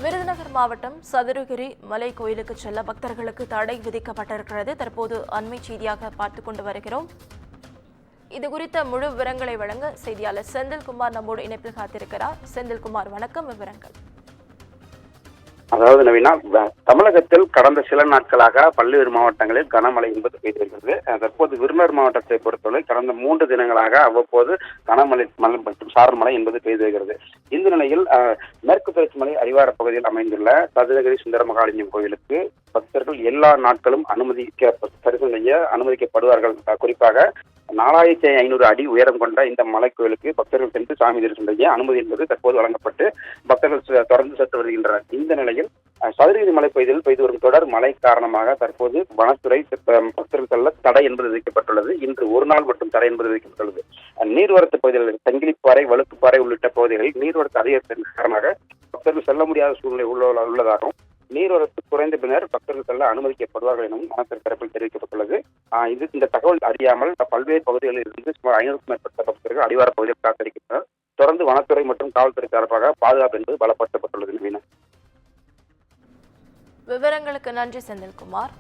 விருதுநகர் மாவட்டம் சதுரகிரி மலை கோயிலுக்கு செல்ல பக்தர்களுக்கு தடை விதிக்கப்பட்டிருக்கிறது. தற்போது அண்மை செய்தியாக பார்த்துக் கொண்டு வருகிறோம். இதுகுறித்த முழு விவரங்களை வழங்க செய்தியாளர் செந்தில்குமார் நம்மோடு இணைப்பில் காத்திருக்கிறார். செந்தில்குமார், வணக்கம். விவரங்கள். அதாவது நவீனா, தமிழகத்தில் கடந்த சில நாட்களாக பல்வேறு மாவட்டங்களில் கனமழை என்பது பெய்து வருகிறது. தற்போது விருதுநகர் மாவட்டத்தை பொறுத்தவரை கடந்த 3 தினங்களாக அவ்வப்போது கனமழை மற்றும் சாரல் மழை என்பது பெய்து வருகிறது. இந்த நிலையில் மேற்கு தொடர்ச்சி மலை அடிவார பகுதியில் அமைந்துள்ள சதுரகிரி சுந்தரமகாலிங்கம் கோயிலுக்கு பக்தர்கள் எல்லா நாட்களும் தரிசனம் செய்ய அனுமதிக்கப்படுவார்கள். குறிப்பாக 4500 அடி உயரம் கொண்ட இந்த மலை கோயிலுக்கு பக்தர்கள் சென்று சாமி தரிசனம் செய்ய அனுமதி என்பது தற்போது வழங்கப்பட்டு பக்தர்கள் தொடர்ந்து சென்று வருகின்றனர். இந்த நிலையில் சதுரகிரி மலை பகுதியில் பெய்து வரும் தொடர் மழை காரணமாக தற்போது வனத்துறை பக்தர்கள் செல்ல தடை என்பது விதிக்கப்பட்டுள்ளது. இன்று ஒரு நாள் மட்டும் தடை என்பது விதிக்கப்பட்டுள்ளது. நீர்வரத்து பகுதிகளில் சங்கிலிப்பாறை, வழுக்குப்பாறை உள்ளிட்ட பகுதிகளில் நீர்வரத்து அதிகரித்ததன் காரணமாக பக்தர்கள் செல்ல முடியாத சூழ்நிலை உள்ளதாகவும் நீர்வரத்து குறைந்த பின்னர் பக்தர்கள் செல்ல அனுமதிக்கப்படுவார்கள் எனவும் வனத்துறை தரப்பில் தெரிவிக்கப்பட்டுள்ளது. இந்த தகவல் அறியாமல் பல்வேறு பகுதிகளில் இருந்து சுமார் 500க்கும் மேற்பட்ட பக்தர்கள் அடிவார பகுதியில் காத்திருக்கின்றனர். தொடர்ந்து வனத்துறை மற்றும் காவல்துறை சார்பாக பாதுகாப்பு என்பது பலப்படுத்தப்பட்டுள்ளது. நவீனா, விவரங்களுக்கு நன்றி செந்தில்குமார்.